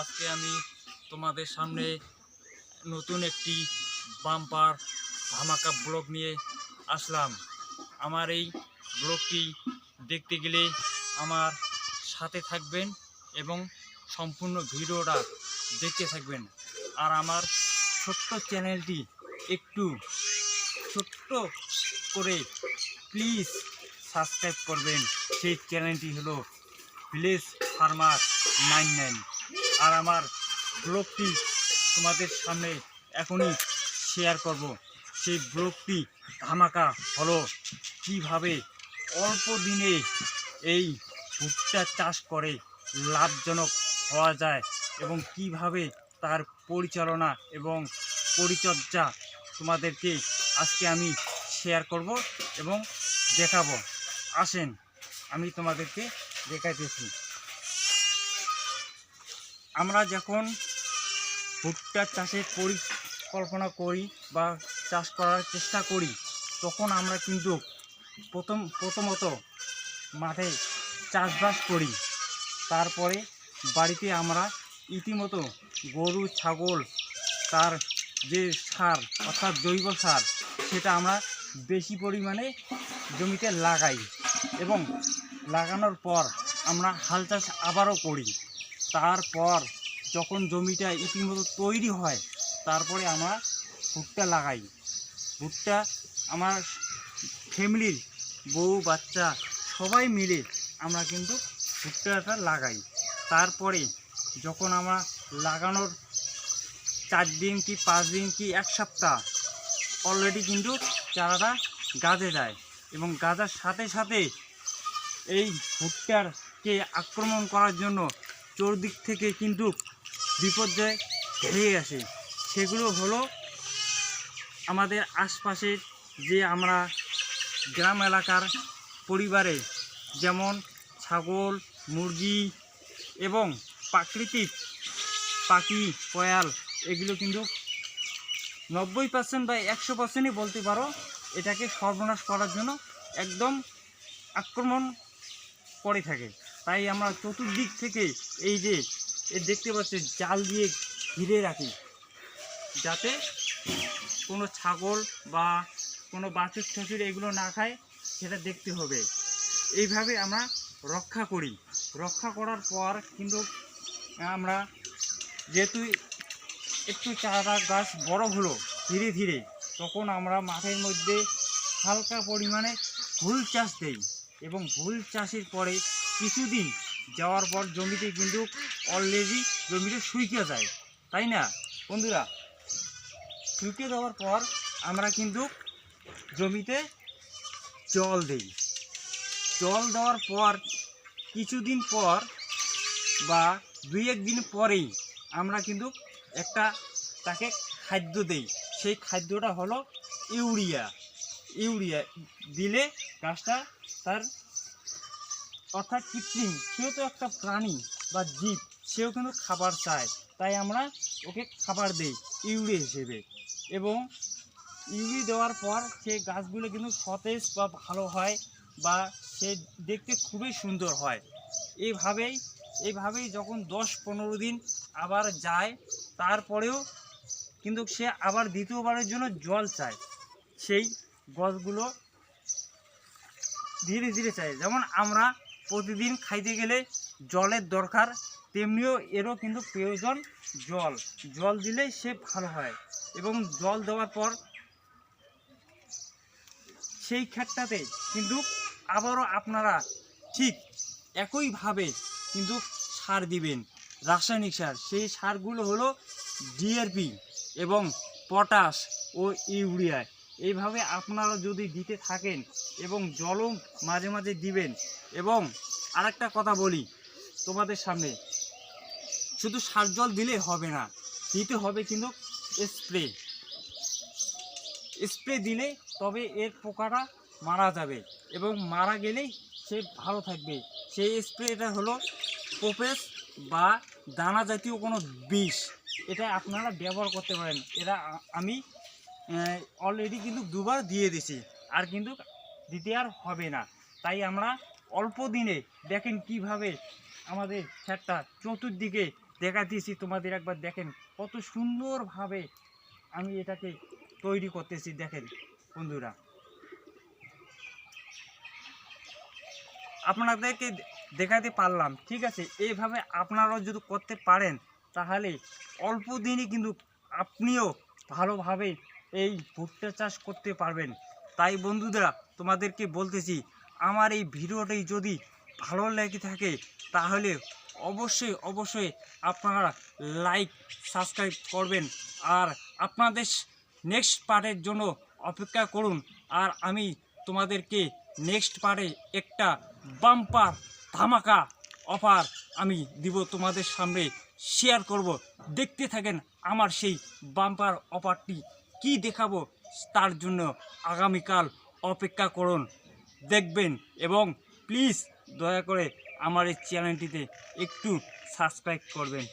আজকে আমি তোমাদের সামনে নতুন একটি বাম্পার ধামাকা ব্লগ নিয়ে আসলাম। আমার এই ব্লগটি দেখতে গেলে আমার সাথে থাকবেন এবং সম্পূর্ণ ভিডিওটা দেখতে থাকবেন। আর আমার ছোট্ট চ্যানেলটি একটু ছোট্ট করে প্লিজ সাবস্ক্রাইব করবেন। সেই চ্যানেলটি হলো ভিলেজ ফার্মার 99। আর আমার ব্লগটি তোমাদের সামনে এখনই শেয়ার করব। সেই ব্লগটি ধামাকা হলো কিভাবে অল্প দিনে এই ভুট্টা চাষ করে লাভজনক হওয়া যায় এবং কিভাবে তার পরিচালনা এবং পরিচর্যা তোমাদেরকে আজকে আমি শেয়ার করব এবং দেখাবো। আসেন আমি তোমাদেরকে দেখাইতেছি। আমরা যখন ভুট্টা চাষের পরিকল্পনা করি বা চাষ করার চেষ্টা করি, তখন আমরা কিন্তু প্রথমত মাঠে চাষবাস করি। তারপরে বাড়িতে আমরা ইতিমতো গরু ছাগল তার যে সার অর্থাৎ জৈব সার সেটা আমরা বেশি পরিমাণে জমিতে লাগাই এবং লাগানোর পর আমরা হাল চাষ আবারও করি। তারপর যখন জমিটা ইতিমতো তৈরি হয় তারপরে আমরা ভুট্টা লাগাই। ভুট্টা আমার ফ্যামিলির বউ বাচ্চা সবাই মিলে আমরা কিন্তু ভুট্টাটা লাগাই। তারপরে যখন আমরা লাগানোর 4 দিন কি 5 দিন কি 1 সপ্তাহ অলরেডি কিন্তু চারাটা গাছে যায় এবং গাছার সাথে সাথে এই ভুট্টারকে আক্রমণ করার জন্য চতুর্দিক থেকে কিন্তু বিপর্যয় হয়ে আসে। সেগুলো হলো আমাদের আশপাশের যে আমরা গ্রাম এলাকার পরিবারে যেমন ছাগল মুরগি এবং প্রাকৃতিক পাখি কয়াল এগুলো কিন্তু 90% বা 100%ই বলতে পারো এটাকে সর্বনাশ করার জন্য একদম আক্রমণ করে থাকে। তাই আমরা চতুর্দিক থেকে এই যে দেখতে পাচ্ছি জাল দিয়ে ঘিরে রাখি, যাতে কোনো ছাগল বা কোনো বাছুর ঠাছুর এগুলো না খায় সেটা দেখতে হবে। এইভাবে আমরা রক্ষা করি। রক্ষা করার পর কিন্তু আমরা যেহেতু একটু চারা গাছ বড় হলো ধীরে ধীরে, তখন আমরা মাঠের মধ্যে হালকা পরিমাণে ফুল চাষ দেই এবং ফুল চাষের পরে কিছুদিন যাওয়ার পর জমিতে কিন্তু অলরেডি জমিতে শুকিয়ে যায়, তাই না বন্ধুরা? শুকিয়ে দেওয়ার পর আমরা কিন্তু জমিতে জল দেই। জল দেওয়ার পর কিছুদিন পর বা 2-1 দিন পরেই আমরা কিন্তু একটা তাকে খাদ্য দেই। সেই খাদ্যটা হলো ইউরিয়া। ইউরিয়া দিলে গাছটা তার অর্থাৎ কৃত্রিম, সেও তো একটা প্রাণী বা জীব, সেও কিন্তু খাবার চায়, তাই আমরা ওকে খাবার দেই ইউরিয়া হিসেবে। এবং ইউরিয়া দেওয়ার পর সেই গাছগুলো কিন্তু সতেজ বা ভালো হয় বা সে দেখতে খুবই সুন্দর হয়। এইভাবেই যখন 10-15 দিন আবার যায়, তারপরেও কিন্তু সে আবার দ্বিতীয়বারের জন্য জল চায়। সেই গাছগুলো ধীরে ধীরে চায়। যেমন আমরা প্রতিদিন খাইতে গেলে জলের দরকার, তেমনিও এরও কিন্তু প্রয়োজন জল। জল দিলেই সে ভালো হয় এবং জল দেওয়ার পর সেই ক্ষেত্রটাতে কিন্তু আবারও আপনারা ঠিক একইভাবে কিন্তু সার দিবেন, রাসায়নিক সার। সেই সারগুলো হলো ডিএপি এবং পটাশ ও ইউরিয়া। এইভাবে আপনারা যদি দিতে থাকেন এবং জলও মাঝে মাঝে দিবেন। এবং আরেকটা কথা বলি তোমাদের সামনে, শুধু সার জল দিলে হবে না, দিতে হবে কিন্তু স্প্রে দিলে তবে এর পোকাটা মারা যাবে এবং মারা গেলেই সে ভালো থাকবে। সেই স্প্রেটা হলো প্রোপেস বা দানা জাতীয় কোনো বিষ, এটা আপনারা ব্যবহার করতে পারেন। এটা আমি অলরেডি কিন্তু 2বার দিয়ে দিছি, আর কিন্তু দিতে আর হবে না। তাই আমরা অল্প দিনে দেখেন কিভাবে আমাদের ক্ষেতটা চতুর্দিকে দেখাতেছি তোমাদের, একবার দেখেন কত সুন্দরভাবে আমি এটাকে তৈরি করতেছি। দেখেন বন্ধুরা, আপনাদেরকে দেখাতে পারলাম, ঠিক আছে। এইভাবে আপনারাও যদি করতে পারেন তাহলে অল্প দিনই কিন্তু আপনিও ভালোভাবে এই ভুট্টা চাষ করতে পারবেন। তাই বন্ধুরা তোমাদেরকে বলতেছি, আমার এই ভিডিওটি যদি ভালো লেগে থাকে তাহলে অবশ্যই অবশ্যই আপনারা লাইক সাবস্ক্রাইব করবেন। আর আপনাদের নেক্সট পার্টের জন্য অপেক্ষা করুন। আর আমি তোমাদেরকে নেক্সট পার্টে একটা বাম্পার ধামাকা অফার আমি দিব, তোমাদের সামনে শেয়ার করব। দেখতে থাকেন আমার সেই বাম্পার অফারটি কি দেখাবো, তার জন্য আগামীকাল অপেক্ষা করুন, দেখবেন। এবং প্লিজ দয়া করে আমার এই চ্যানেলটিতে একটু সাবস্ক্রাইব করবেন।